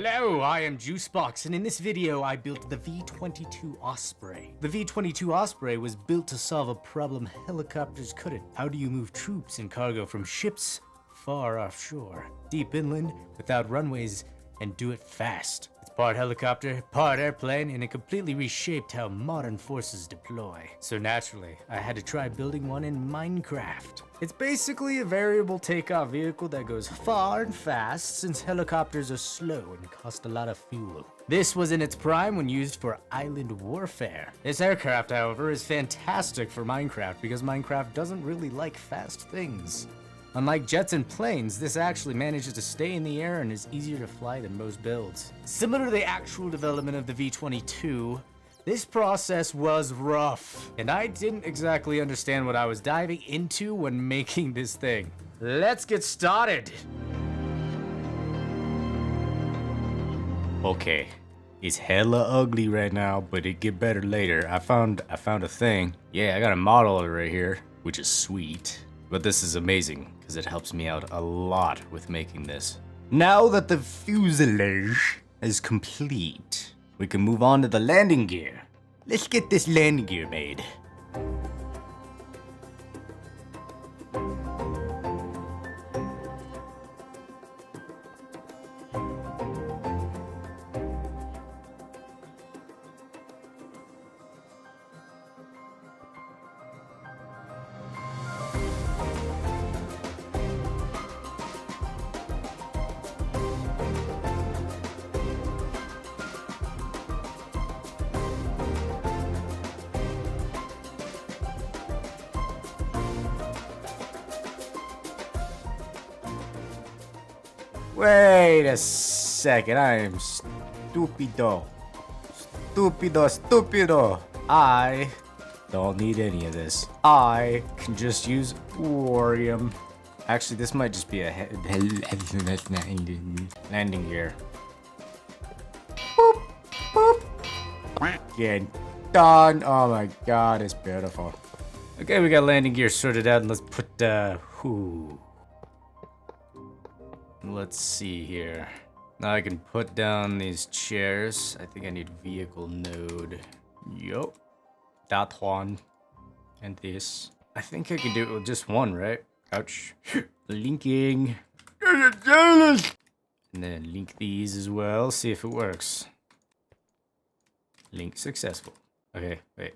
Hello, I am Juicebox, and in this video I built the V-22 Osprey. The V-22 Osprey was built to solve a problem helicopters couldn't. How do you move troops and cargo from ships far offshore, deep inland, without runways, and do it fast? It's part helicopter, part airplane, and it completely reshaped how modern forces deploy. So naturally, I had to try building one in Minecraft. It's basically a variable takeoff vehicle that goes far and fast, since helicopters are slow and cost a lot of fuel. This was in its prime when used for island warfare. This aircraft, however, is fantastic for Minecraft because Minecraft doesn't really like fast things. Unlike jets and planes, this actually manages to stay in the air and is easier to fly than most builds. Similar to the actual development of the V-22, this process was rough, and I didn't exactly understand what I was diving into when making this thing. Let's get started! Okay, it's hella ugly right now, but it get better later. I found a thing. Yeah, I got a model right here, which is sweet. But this is amazing, because it helps me out a lot with making this. Now that the fuselage is complete, we can move on to the landing gear. Let's get this landing gear made. Wait a second, I am stupido. Stupido. I don't need any of this. I can just use thorium. Actually, this might just be a landing gear. Boop, boop. Get done. Oh my god, it's beautiful. Okay, we got landing gear sorted out, and let's put let's see here. Now I can put down these chairs. I think I need vehicle node. Yup. That one. And this. I think I can do it with just one, right? Ouch. Linking. And then link these as well. See if it works. Link successful. Okay, wait.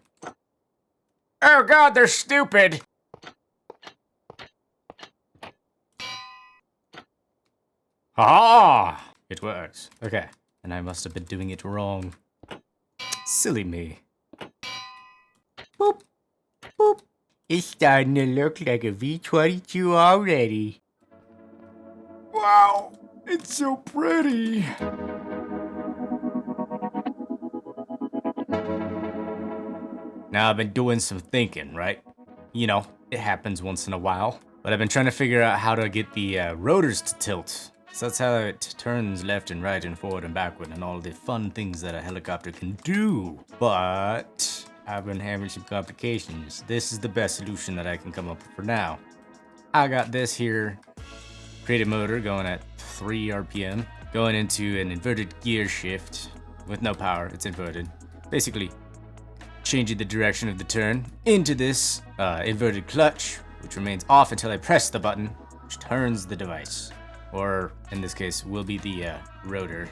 Oh god, they're stupid! Ah! It works. Okay. And I must have been doing it wrong. Silly me. Boop. Boop. It's starting to look like a V-22 already. Wow! It's so pretty! Now I've been doing some thinking, right? You know, it happens once in a while. But I've been trying to figure out how to get the rotors to tilt. So that's how it turns left and right and forward and backward and all the fun things that a helicopter can do. But I've been having some complications. This is the best solution that I can come up with for now. I got this here. Created motor going at 3 RPM. Going into an inverted gear shift with no power. It's inverted. Basically, changing the direction of the turn into this inverted clutch, which remains off until I press the button, which turns the device. Or, in this case, will be the rotor.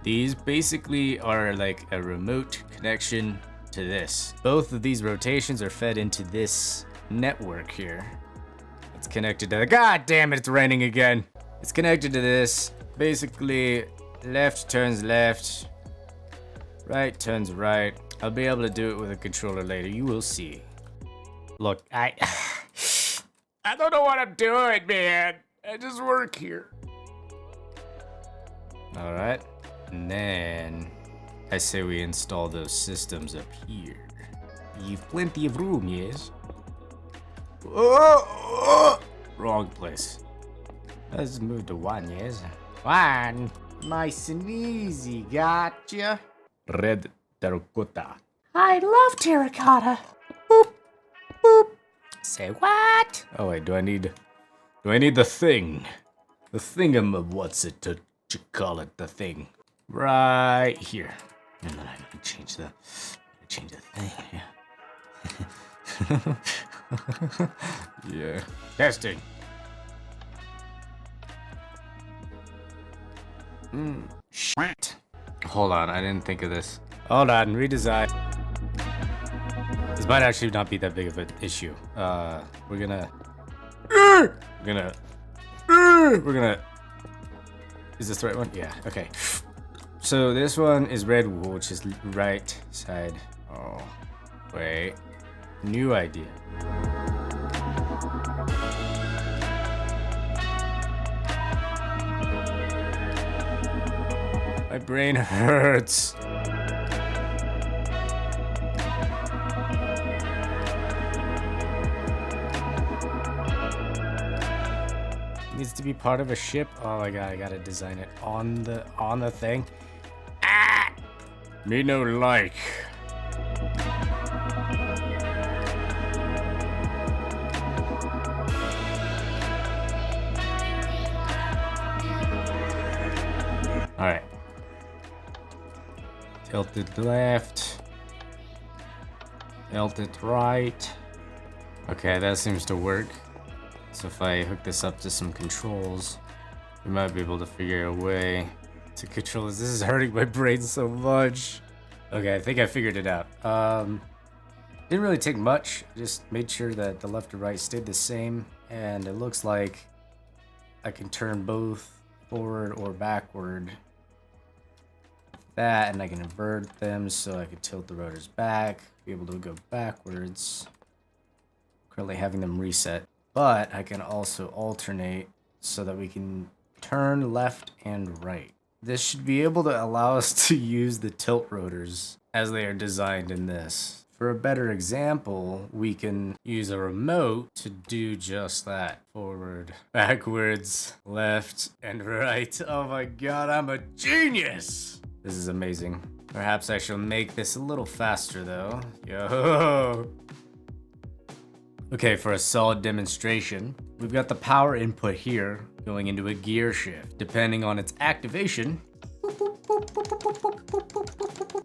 These basically are like a remote connection to this. Both of these rotations are fed into this network here. It's connected to the... God damn it, it's raining again. It's connected to this. Basically, left turns left. Right turns right. I'll be able to do it with a controller later. You will see. Look, I don't know what I'm doing, man. I just work here. Alright. And then I say we install those systems up here. You've plenty of room, yes? Oh, wrong place. Let's move to 1, yes? 1. Nice and easy, gotcha. Red terracotta. I love terracotta. Boop, boop. Say what? Oh wait, do I need the thing? The thingam of what's it to you call it, the thing. Right here. And then I'm gonna change the thing. Yeah. Testing. Shit. Hold on, I didn't think of this. Hold on, redesign. This might actually not be that big of an issue. We're gonna. Is this the right one? Yeah, okay. So this one is red wool, which is right side. Oh, wait. New idea. My brain hurts. Needs to be part of a ship. Oh my god, I gotta design it on the thing. Ah! Me no like. Alright. Tilt it left. Tilt it right. Okay, that seems to work. So if I hook this up to some controls, we might be able to figure a way to control this. This is hurting my brain so much. Okay, I think I figured it out. Didn't really take much. Just made sure that the left and right stayed the same. And it looks like I can turn both forward or backward. That, and I can invert them so I can tilt the rotors back, be able to go backwards. Currently having them reset. But I can also alternate so that we can turn left and right. This should be able to allow us to use the tilt rotors as they are designed in this. For a better example, we can use a remote to do just that. Forward, backwards, left, and right. Oh my god, I'm a genius! This is amazing. Perhaps I shall make this a little faster though. Yo! Okay, for a solid demonstration, we've got the power input here going into a gear shift. Depending on its activation,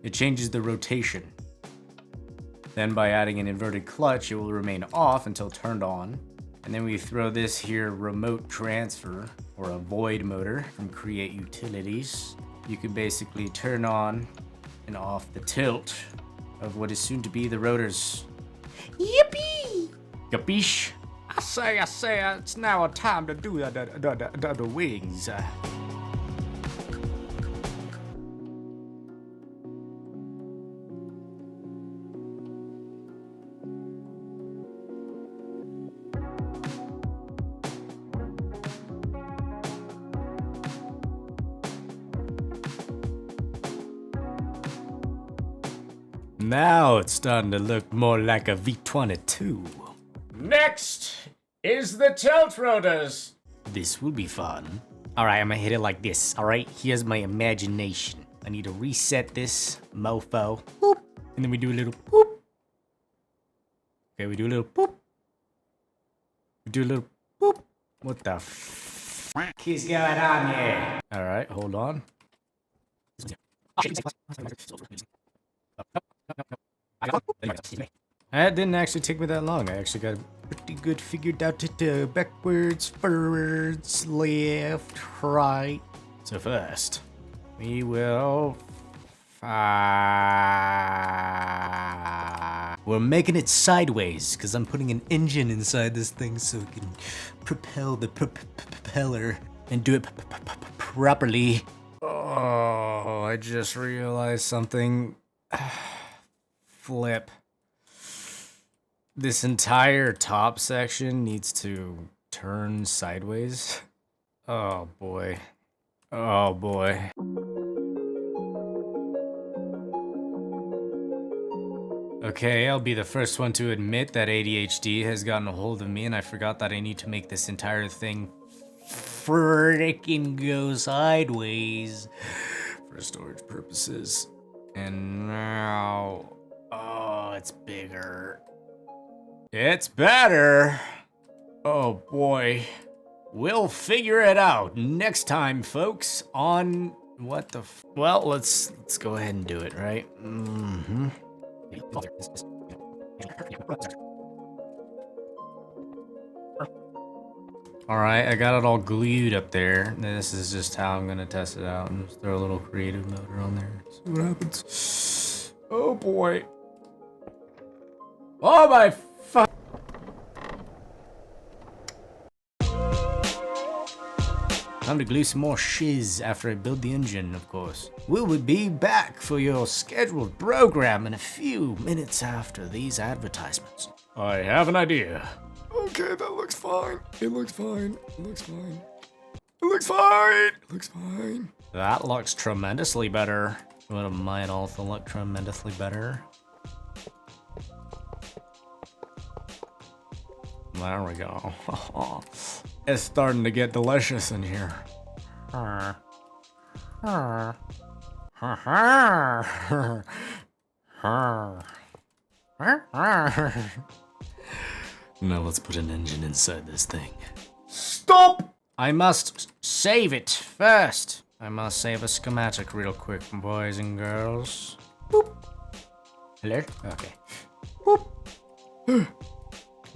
it changes the rotation. Then by adding an inverted clutch, it will remain off until turned on. And then we throw this here remote transfer or a void motor from Create Utilities. You can basically turn on and off the tilt of what is soon to be the rotors. Yippee! Capiche? I say, it's now a time to do the wings. Now it's starting to look more like a V-22. Next is the tilt rotors. This will be fun. Alright, I'm gonna hit it like this. Alright, here's my imagination. I need to reset this mofo. Boop. And then we do a little boop. Okay, we do a little boop. We do a little boop. What the f is going on here? Alright, hold on. That didn't actually take me that long. I actually got pretty good figured out to backwards, forwards, left, right. So first, we will... we're making it sideways, because I'm putting an engine inside this thing so it can propel the propeller and do it properly. Oh, I just realized something. Flip. This entire top section needs to turn sideways. Oh boy. Oh boy. Okay, I'll be the first one to admit that ADHD has gotten a hold of me and I forgot that I need to make this entire thing frickin' go sideways for storage purposes. And now... oh, it's bigger. It's better. Oh boy. We'll figure it out next time, folks, on what the well, let's go ahead and do it, right? Mm-hmm. Alright, I got it all glued up there. This is just how I'm gonna test it out and just throw a little creative motor on there. See what happens. Oh boy. Oh my fuck. Time to glue some more shiz after I build the engine, of course. We will be back for your scheduled program in a few minutes after these advertisements. I have an idea. Okay, that looks fine. It looks fine. It looks fine. It looks fine. It looks fine. That looks tremendously better. What might also look tremendously better. There we go. It's starting to get delicious in here. Now let's put an engine inside this thing. Stop! I must save it first. I must save a schematic real quick, boys and girls. Boop. Hello? Okay. Boop.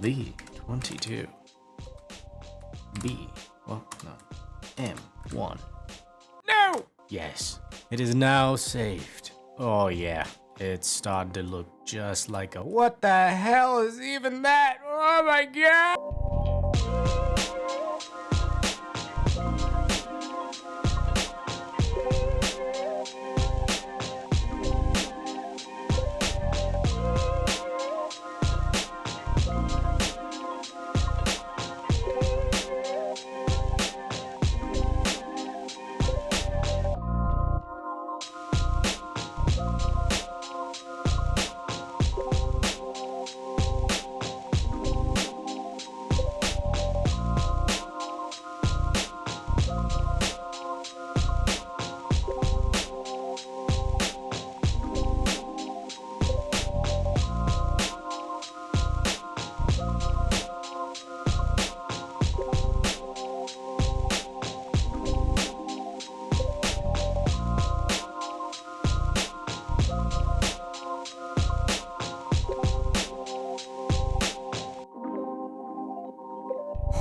V-22. B. Well, no. M1. No! Yes. It is now saved. Oh, yeah. It's starting to look just like a... What the hell is even that? Oh, my God!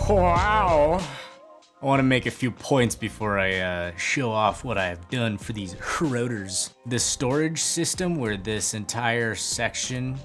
Wow. I want to make a few points before I show off what I've done for these rotors. The storage system where this entire section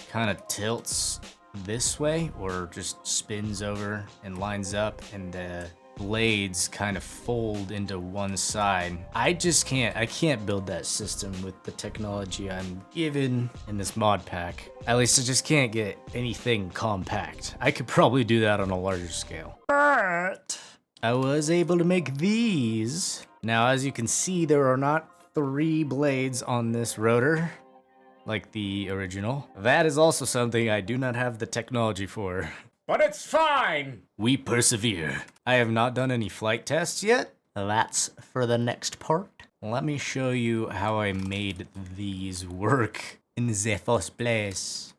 kind of tilts this way or just spins over and lines up and the blades kind of fold into one side. I can't build that system with the technology I'm given in this mod pack. At least I just can't get anything compact. I could probably do that on a larger scale. But I was able to make these. Now, as you can see, there are not 3 blades on this rotor like the original. That is also something I do not have the technology for. But it's fine! We persevere. I have not done any flight tests yet. That's for the next part. Let me show you how I made these work in the first place.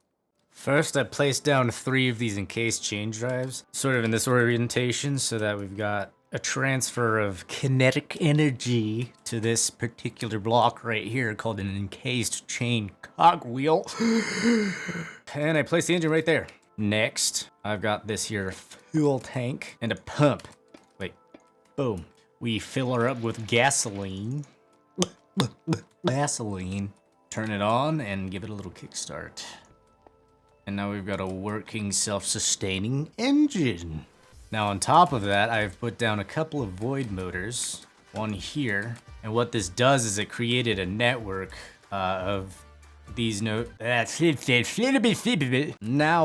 First, I placed down 3 of these encased chain drives, sort of in this orientation, so that we've got a transfer of kinetic energy to this particular block right here called an encased chain cogwheel. And I placed the engine right there. Next, I've got this here fuel tank and a pump. Wait, boom. We fill her up with gasoline. Gasoline. Turn it on and give it a little kickstart. And now we've got a working self-sustaining engine. Now on top of that, I've put down a couple of void motors, one here. And what this does is it created a network of these Now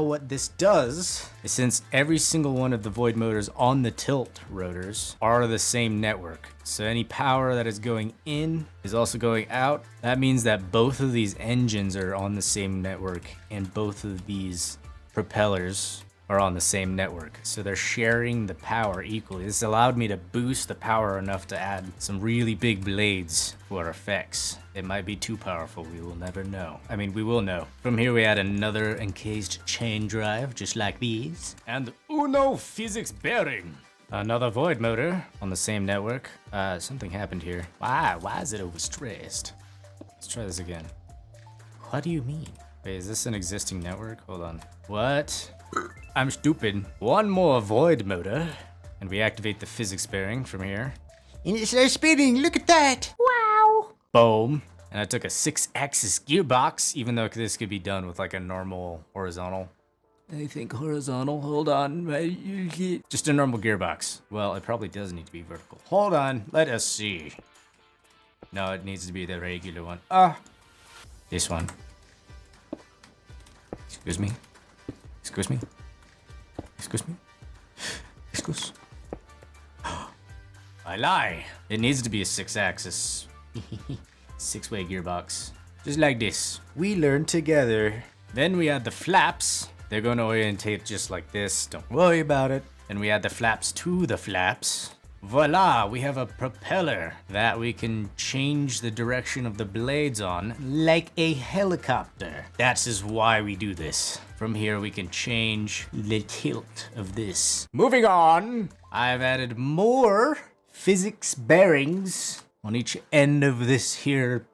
what this does is, since every single one of the void motors on the tilt rotors are the same network, so any power that is going in is also going out. That means that both of these engines are on the same network and both of these propellers are on the same network, so they're sharing the power equally. This allowed me to boost the power enough to add some really big blades for effects. It might be too powerful, we will never know. I mean, we will know. From here we add another encased chain drive, just like these. And Uno physics bearing. Another void motor on the same network. Something happened here. Why is it overstressed? Let's try this again. What do you mean? Wait, is this an existing network? Hold on. What? I'm stupid. One more void motor, and we activate the physics bearing from here. And it starts spinning, look at that! Wow! Boom. And I took a 6-axis gearbox, even though this could be done with like a normal horizontal. I think horizontal, hold on. Just a normal gearbox. Well, it probably does need to be vertical. Hold on, let us see. No, it needs to be the regular one. This one. Excuse me. Excuse me. Excuse me. Excuse. I lie. It needs to be a 6-axis. 6-way gearbox. Just like this. We learn together. Then we add the flaps. They're going to orientate just like this. Don't worry about it. And we add the flaps to the flaps. Voila, we have a propeller that we can change the direction of the blades on like a helicopter. That is why we do this. From here, we can change the tilt of this. Moving on, I've added more physics bearings on each end of this here,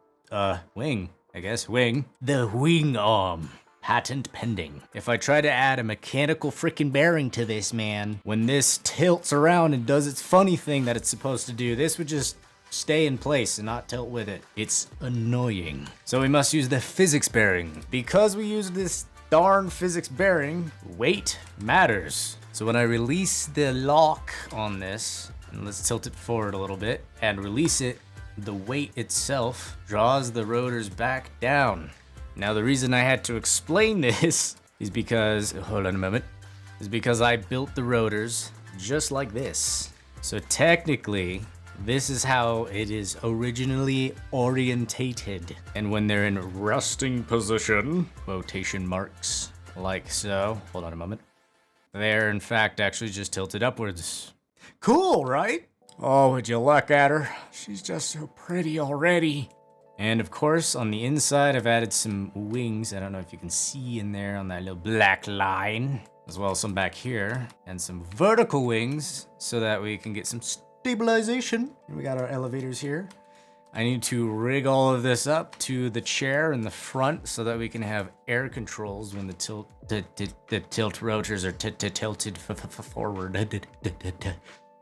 wing, I guess, wing. The wing arm. Patent pending. If I try to add a mechanical freaking bearing to this, man, when this tilts around and does its funny thing that it's supposed to do, this would just stay in place and not tilt with it. It's annoying. So we must use the physics bearing. Because we use this darn physics bearing, weight matters. So when I release the lock on this, and let's tilt it forward a little bit, and release it, the weight itself draws the rotors back down. Now the reason I had to explain this is because, hold on a moment, is because I built the rotors just like this. So technically, this is how it is originally orientated. And when they're in resting position, quotation marks, like so, hold on a moment, they're in fact actually just tilted upwards. Cool, right? Oh, would you look at her? She's just so pretty already. And of course, on the inside, I've added some wings. I don't know if you can see in there on that little black line, as well as some back here, and some vertical wings so that we can get some stabilization. And we got our elevators here. I need to rig all of this up to the chair in the front so that we can have air controls when the tilt rotors are tilted forward.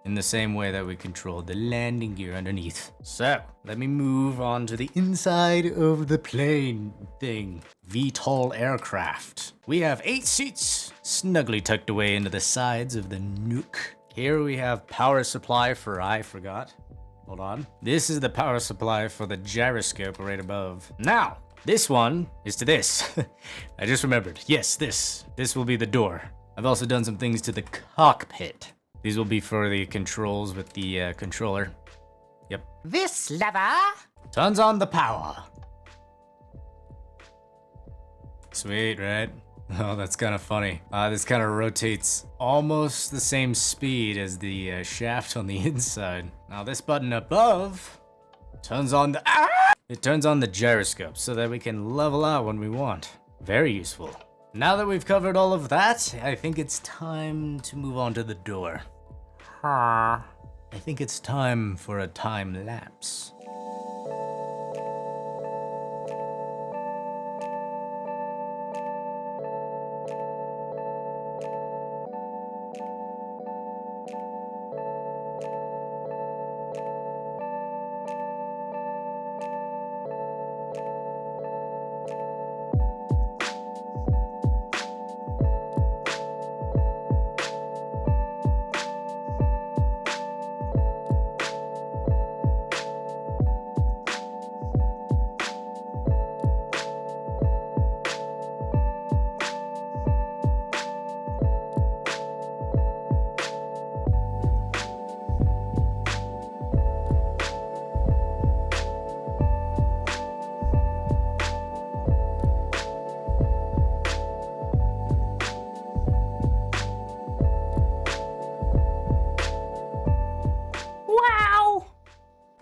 In the same way that we control the landing gear underneath. So, let me move on to the inside of the plane thing. VTOL aircraft. We have 8 seats, snugly tucked away into the sides of the nuke. Here we have power supply for, I forgot. Hold on. This is the power supply for the gyroscope right above. Now, this one is to this. I just remembered. Yes, this. This will be the door. I've also done some things to the cockpit. These will be for the controls with the controller. Yep. This lever turns on the power. Sweet, right? Oh, that's kind of funny. This kind of rotates almost the same speed as the shaft on the inside. Now this button above turns on the It turns on the gyroscope so that we can level out when we want. Very useful. Now that we've covered all of that, I think it's time to move on to the door. I think it's time for a time lapse.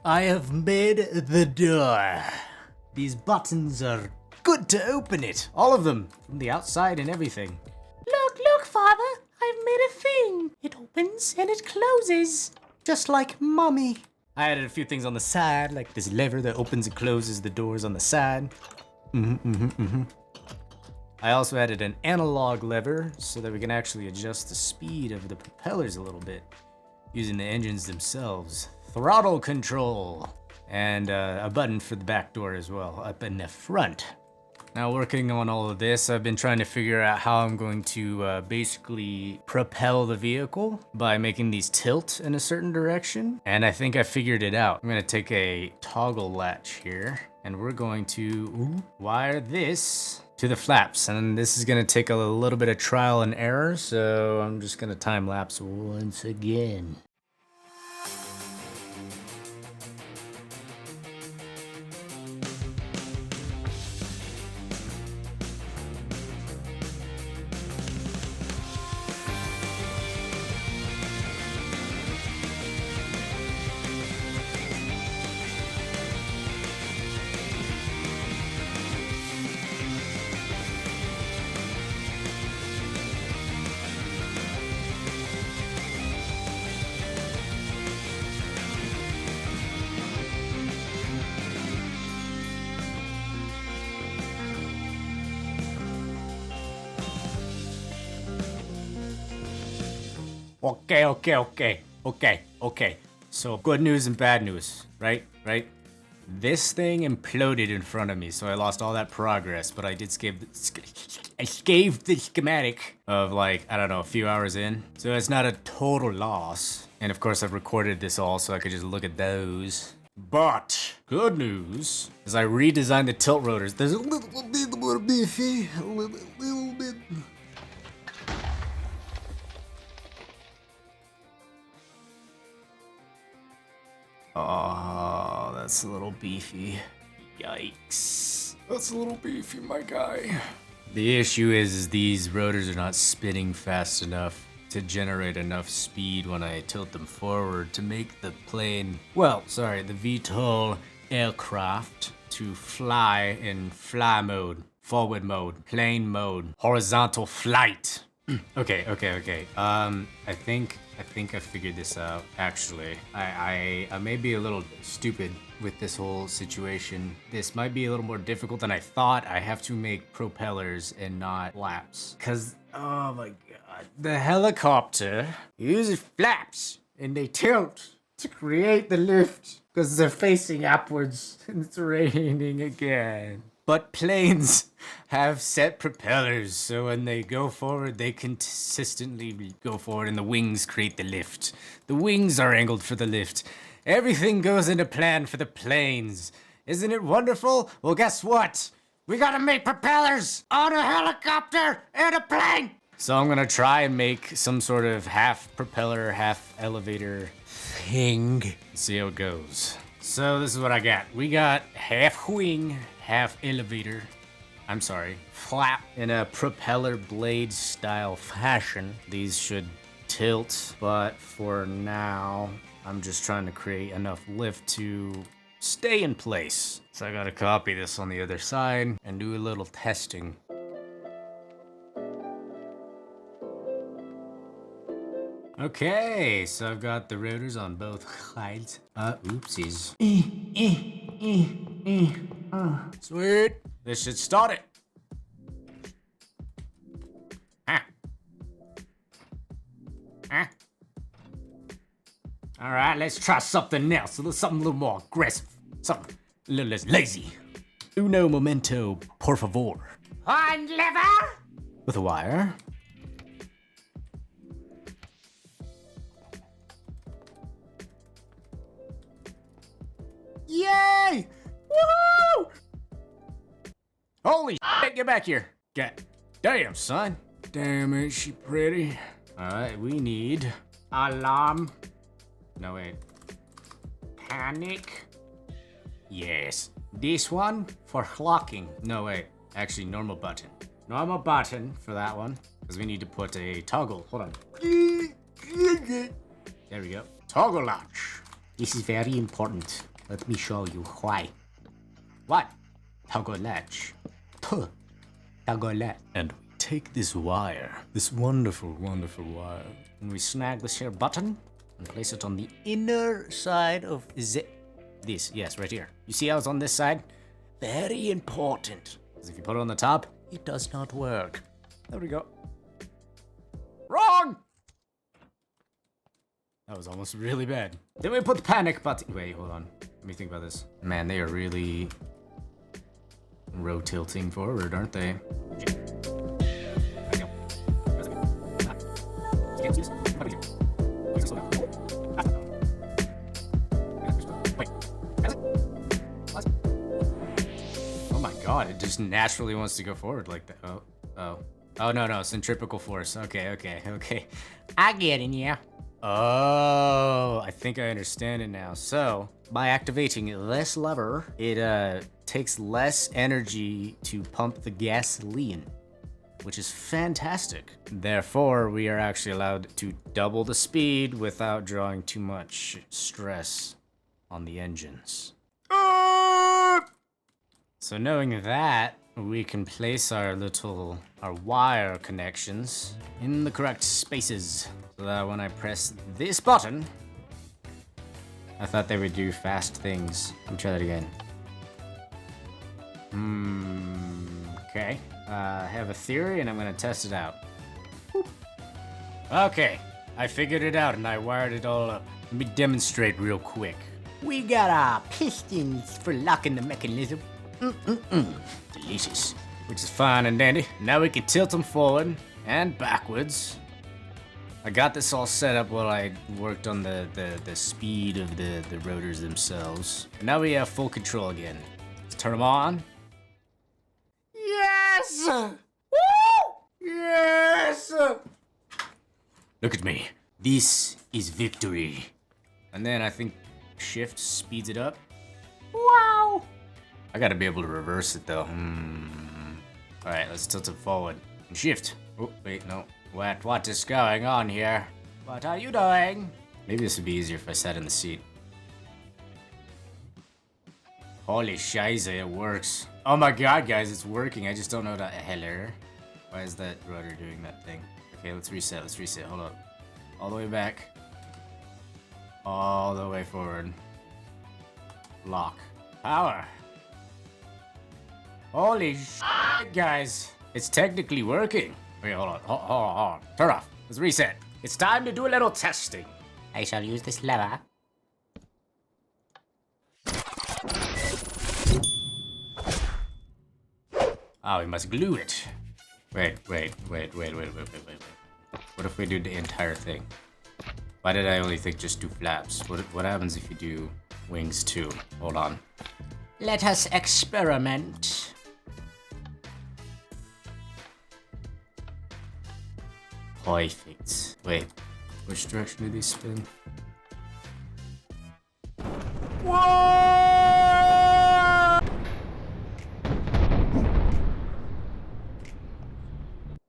I have made the door. These buttons are good to open it. All of them, from the outside and everything. Look, father, I I've made a thing. It opens and it closes. Just like mommy. I added a few things on the side, like this lever that opens and closes the doors on the side. I also added an analog lever so that we can actually adjust the speed of the propellers a little bit using the engines themselves. Throttle control. And a button for the back door as well, up in the front. Now working on all of this, I've been trying to figure out how I'm going to basically propel the vehicle by making these tilt in a certain direction. And I think I figured it out. I'm gonna take a toggle latch here and we're going to wire this to the flaps. And this is gonna take a little bit of trial and error. So I'm just gonna time lapse once again. Okay. So good news and bad news, right? This thing imploded in front of me, so I lost all that progress, but I did scave the schematic of like, I don't know, a few hours in. So it's not a total loss. And of course I've recorded this all so I could just look at those. But good news is I redesigned the tilt rotors. There's a little bit more beefy, a little bit. Oh, that's a little beefy. Yikes. That's a little beefy, my guy. The issue is these rotors are not spinning fast enough to generate enough speed when I tilt them forward to make the plane, the VTOL aircraft to fly in fly mode, forward mode, plane mode, horizontal flight. Okay. I think I figured this out, actually. I may be a little stupid with this whole situation. This might be a little more difficult than I thought. I have to make propellers and not flaps. Cause, oh my god. The helicopter uses flaps and they tilt to create the lift. Cause they're facing upwards and it's raining again. But planes have set propellers, so when they go forward, they consistently go forward and the wings create the lift. The wings are angled for the lift. Everything goes into plan for the planes. Isn't it wonderful? Well, guess what? We gotta make propellers on a helicopter and a plane! So I'm gonna try and make some sort of half propeller, half elevator thing. See how it goes. So this is what I got. We got half wing, half elevator. I'm sorry, flap in a propeller blade style fashion. These should tilt, but for now, I'm just trying to create enough lift to stay in place. So I gotta copy this on the other side and do a little testing. Okay, so I've got the rotors on both sides. Oopsies. Sweet. This should start it. All right, let's try something else. Something a little more aggressive. Something a little less lazy. Uno momento, por favor. On lever. With a wire. Yay! Woohoo! Holy shit, get back here. God damn, son. Damn, ain't she pretty? Alright, we need alarm. No, wait. Panic. Yes. This one for clocking. No, wait. Actually, normal button. Normal button for that one. Because we need to put a toggle. Hold on. There we go. Toggle latch. This is very important. Let me show you why. What? Toggle latch. Toggle latch. And we take this wire, this wonderful, wonderful wire, and we snag this here button and place it on the inner side of this. Yes, right here. You see how it's on this side? Very important. Because if you put it on the top, it does not work. There we go. Wrong! That was almost really bad. Then we put the panic button. Wait, hold on. Let me think about this. Man, they are really tilting forward, aren't they? Oh my god, it just naturally wants to go forward like that. Oh, no, centripetal force. Okay. I get it, yeah. Oh, I think I understand it now. So, by activating this lever, it takes less energy to pump the gasoline, which is fantastic. Therefore, we are actually allowed to double the speed without drawing too much stress on the engines. So knowing that, we can place our wire connections in the correct spaces, so that when I press this button, I thought they would do fast things. Let me try that again. Okay. I have a theory and I'm gonna test it out. Whoop. Okay, I figured it out and I wired it all up. Let me demonstrate real quick. We got our pistons for locking the mechanism. Delicious. Which is fine and dandy. Now we can tilt them forward and backwards. I got this all set up while I worked on the speed of the rotors themselves. Now we have full control again. Let's turn them on. Yes! Woo! Yes! Look at me. This is victory. And then I think shift speeds it up. Wow! I gotta be able to reverse it though. Alright, let's tilt it forward. And shift. Oh, wait, no. What is going on here? What are you doing? Maybe this would be easier if I sat in the seat. Holy shiza, it works. Oh my god, guys, it's working. I just don't know that. Hello. Why is that rotor doing that thing? Okay, let's reset. Hold up. All the way back. All the way forward. Lock. Power. Holy shit, guys. It's technically working. Wait, hold on. Turn off. Let's reset. It's time to do a little testing. I shall use this lever. Oh, we must glue it. Wait. What if we do the entire thing? Why did I only think just do flaps? What happens if you do wings too? Hold on. Let us experiment. Perfect. Wait, which direction do these spin? Whoa!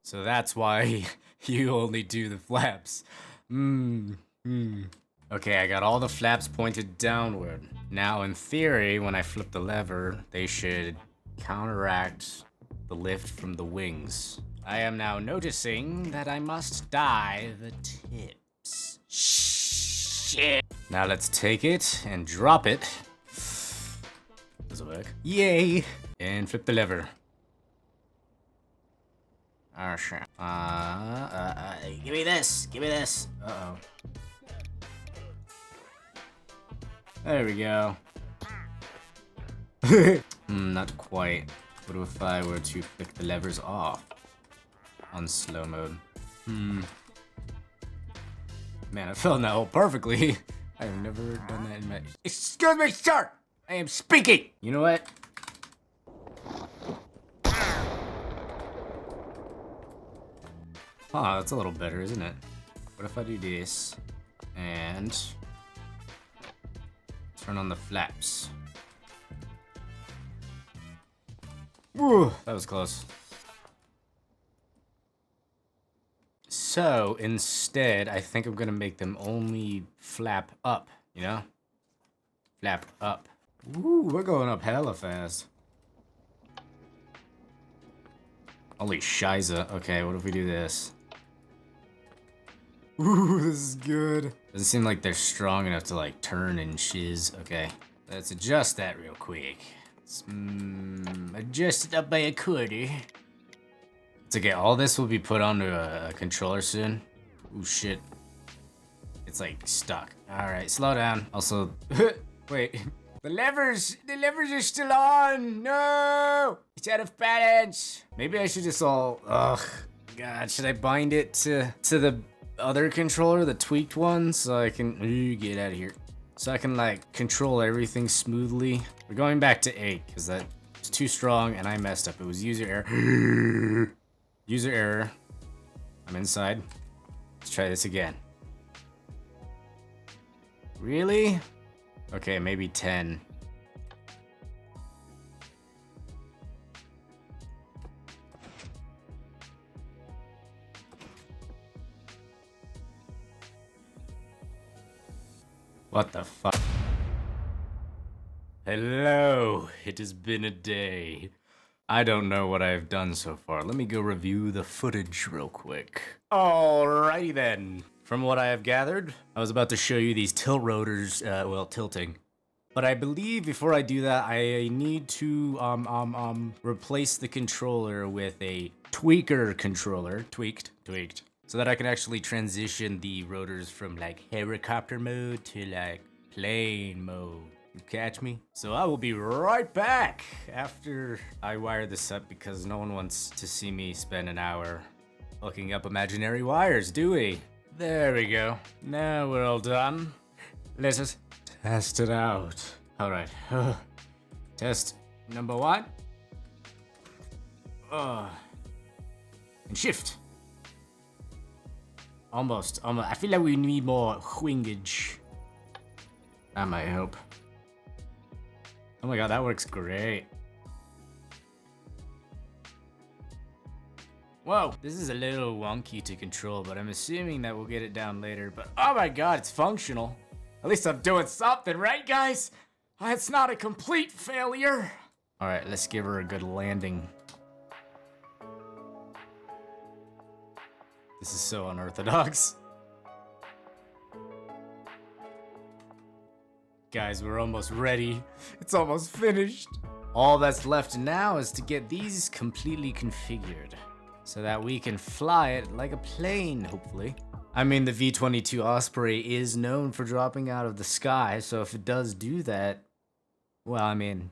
So that's why you only do the flaps. Okay, I got all the flaps pointed downward. Now, in theory, when I flip the lever, they should counteract the lift from the wings. I am now noticing that I must dye the tips. Shit. Now let's take it and drop it. Does it work? Yay! And flip the lever. Oh shit. Give me this. Uh-oh. There we go. Not quite. What if I were to flick the levers off? On slow mode. Man, I fell in that hole perfectly. I have never done that in my... Excuse me, sir! I am speaking! You know what? That's a little better, isn't it? What if I do this and turn on the flaps? Whew, that was close. So instead, I think I'm gonna make them only flap up, you know? Flap up. Ooh, we're going up hella fast. Holy shiza. Okay, what if we do this? Ooh, this is good. Doesn't seem like they're strong enough to like turn and shiz. Okay, let's adjust that real quick. Let's adjust it up by a quarter. It's okay, all this will be put onto a controller soon. Ooh, shit. It's like stuck. All right, slow down. Also, wait, the levers are still on. No, it's out of balance. Maybe I should just ugh, God, should I bind it to the other controller, the tweaked one, so I can get out of here, so I can like control everything smoothly. We're going back to 8 because that was too strong and I messed up. It was user error. User error. I'm inside. Let's try this again. Really? Okay, maybe 10. What the fuck? Hello, it has been a day. I don't know what I've done so far. Let me go review the footage real quick. Alrighty then. From what I have gathered, I was about to show you these tilt rotors, well, tilting. But I believe before I do that, I need to replace the controller with a tweaker controller, tweaked, so that I can actually transition the rotors from like helicopter mode to like plane mode. You catch me? So I will be right back after I wire this up because no one wants to see me spend an hour hooking up imaginary wires, do we? There we go. Now we're all done. Let's just test it out. All right. Test number 1. And shift. Almost. I feel like we need more wingage. That might help. Oh my god, that works great. Whoa, this is a little wonky to control, but I'm assuming that we'll get it down later. But oh my god, it's functional. At least I'm doing something, right guys? It's not a complete failure. All right, let's give her a good landing. This is so unorthodox. Guys, we're almost ready. It's almost finished. All that's left now is to get these completely configured so that we can fly it like a plane, hopefully. I mean, the V-22 Osprey is known for dropping out of the sky, so if it does do that, well, I mean,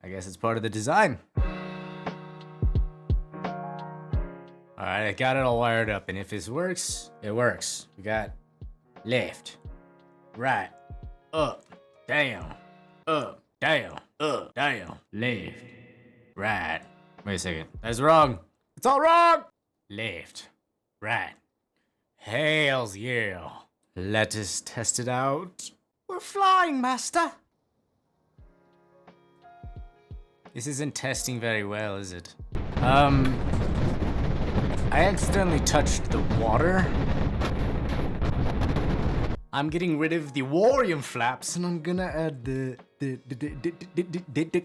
I guess it's part of the design. All right, I got it all wired up, and if this works, it works. We got left, right, up, down, up, down, left, right. Wait a second, that's wrong. It's all wrong. Left, right. Hells yeah. Let us test it out. We're flying, master. This isn't testing very well, is it? I accidentally touched the water. I'm getting rid of the Warium flaps and I'm gonna add the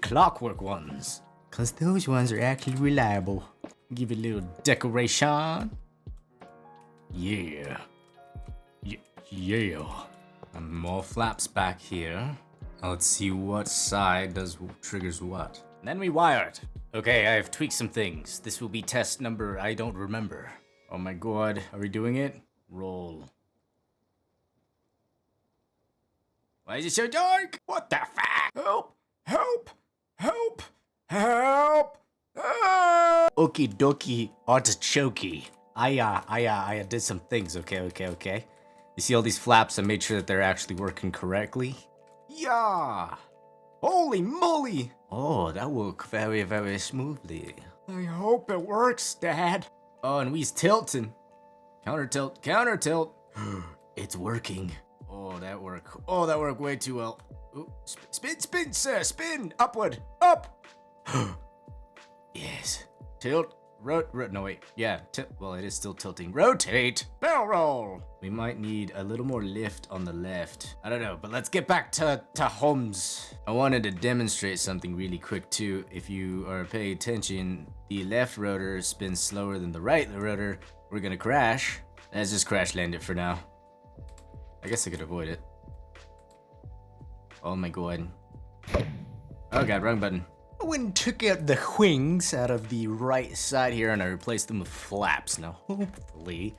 clockwork ones. Cause those ones are actually reliable. Give it a little decoration. Yeah. Yeah. And more flaps back here. Now let's see what side triggers what. And then we wire it. Okay, I have tweaked some things. This will be test number I don't remember. Oh my god, are we doing it? Roll. Why is it so dark? What the fuck? Help! Help! Help! Help! Ah! Okie dokie artichoke. I did some things, okay. You see all these flaps? I made sure that they're actually working correctly. Yeah! Holy moly! Oh, that worked very, very smoothly. I hope it works, Dad. Oh, and we's tilting. Counter tilt. It's working. Oh, that worked way too well. Ooh, spin, sir, spin! Upward, up! Yes. Tilt, No wait, yeah, well it is still tilting. Rotate, barrel roll. We might need a little more lift on the left. I don't know, but let's get back to Holmes. I wanted to demonstrate something really quick too. If you are paying attention, the left rotor spins slower than the right rotor. We're gonna crash. Let's just crash land it for now. I guess I could avoid it. Oh my god. Oh god, wrong button. I went and took out the wings out of the right side here and I replaced them with flaps. Now, hopefully,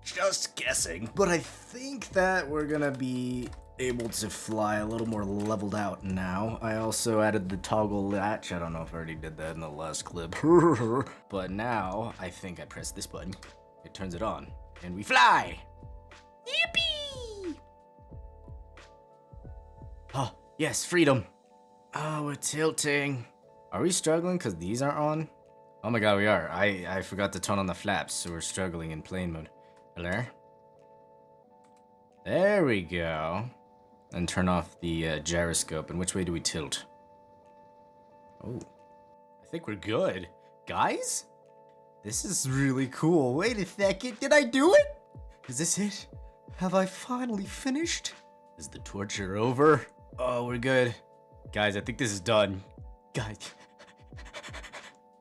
just guessing, but I think that we're gonna be able to fly a little more leveled out now. I also added the toggle latch. I don't know if I already did that in the last clip. But now, I think I press this button. It turns it on, and we fly! Yippee! Oh, yes, freedom. Oh, we're tilting. Are we struggling because these aren't on? Oh my god, we are. I forgot to turn on the flaps, so we're struggling in plane mode. Hello? There we go. And turn off the gyroscope. And which way do we tilt? Oh, I think we're good. Guys? This is really cool. Wait a second, did I do it? Is this it? Have I finally finished? Is the torture over? Oh, we're good. Guys, I think this is done. Guys,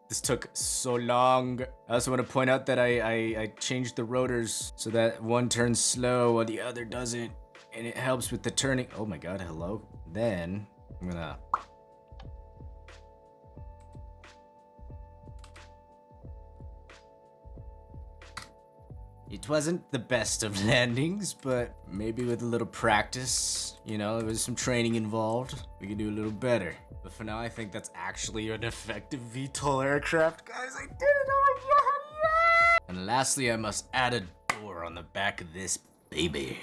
this took so long. I also want to point out that I changed the rotors so that one turns slow while the other doesn't. And it helps with the turning. Oh my god, hello. Then, I'm gonna... It wasn't the best of landings, but maybe with a little practice, you know, there was some training involved, we can do a little better. But for now, I think that's actually an effective VTOL aircraft. Guys, I did it! Oh my god, yeah! And lastly, I must add a door on the back of this baby.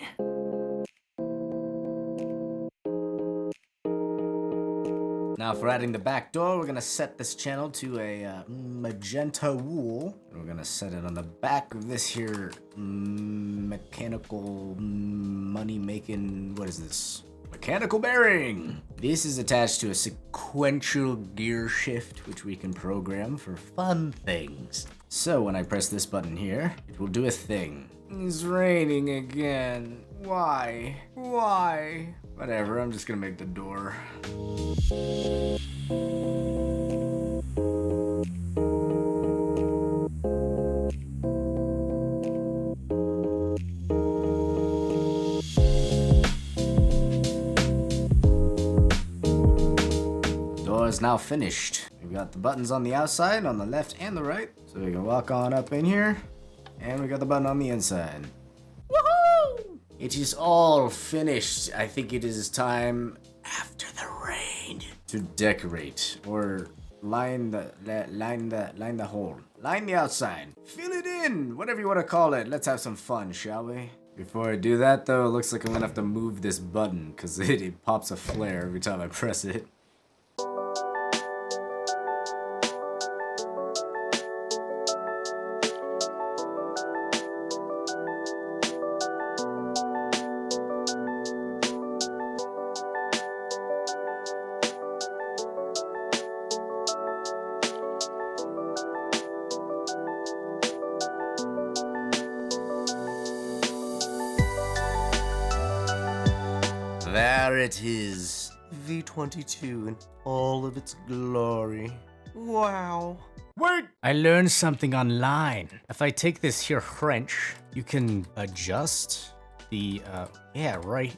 Now for adding the back door, we're gonna set this channel to a magenta wool. And we're gonna set it on the back of this here mechanical money-making, what is this? Mechanical bearing! This is attached to a sequential gear shift, which we can program for fun things. So when I press this button here, it will do a thing. It's raining again. Why? Why? Whatever, I'm just gonna make the door. Door is now finished. We've got the buttons on the outside, on the left and the right. So we can walk on up in here. And we got the button on the inside. Woohoo! It is all finished. I think it is time after the rain to decorate or line the hole. Line the outside. Fill it in. Whatever you want to call it. Let's have some fun, shall we? Before I do that though, it looks like I'm gonna have to move this button because it pops a flare every time I press it. There it is. V-22 in all of its glory. Wow. Wait! I learned something online. If I take this here French, you can adjust the, yeah, right.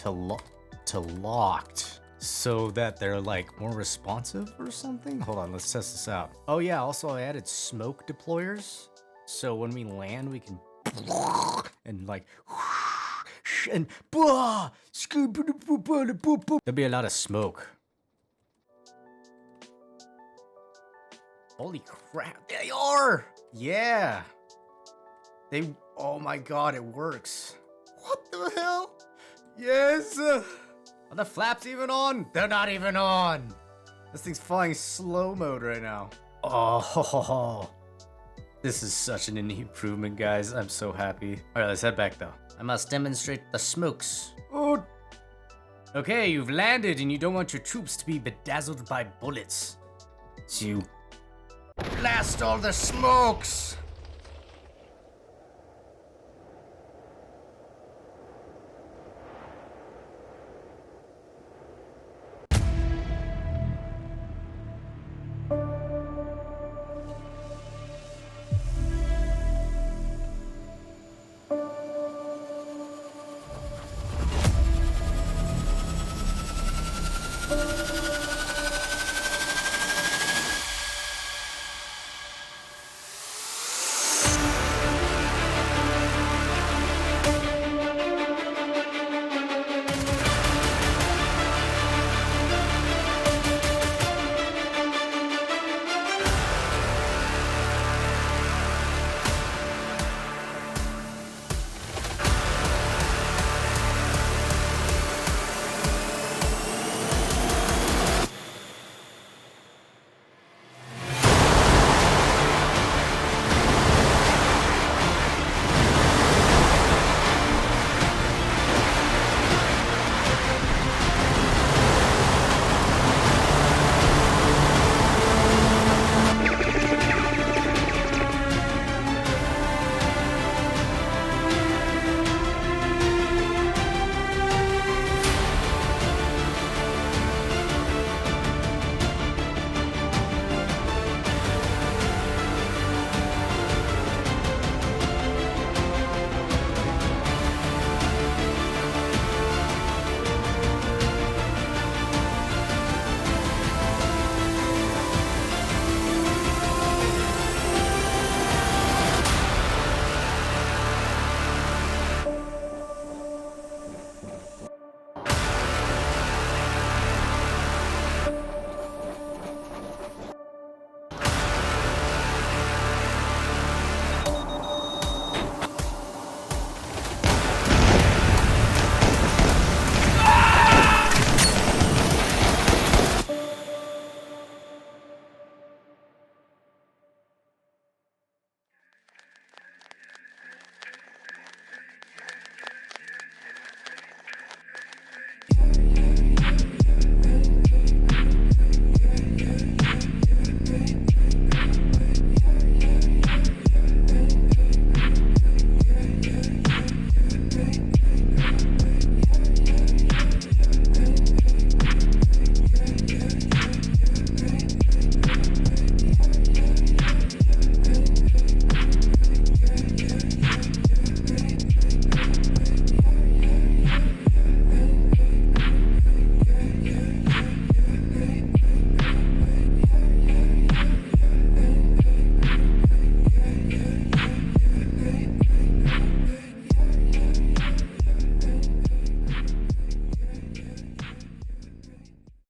to locked. So that they're like more responsive or something? Hold on, let's test this out. Oh yeah, also I added smoke deployers. So when we land, we can and like and there'll be a lot of smoke. Holy crap, they are! Yeah! Oh my god, it works. What the hell? Yes! Are the flaps even on? They're not even on! This thing's flying slow mode right now. Oh, this is such an improvement, guys. I'm so happy. Alright, let's head back though. I must demonstrate the smokes. Oh! Okay, you've landed and you don't want your troops to be bedazzled by bullets. So you Blast all the smokes!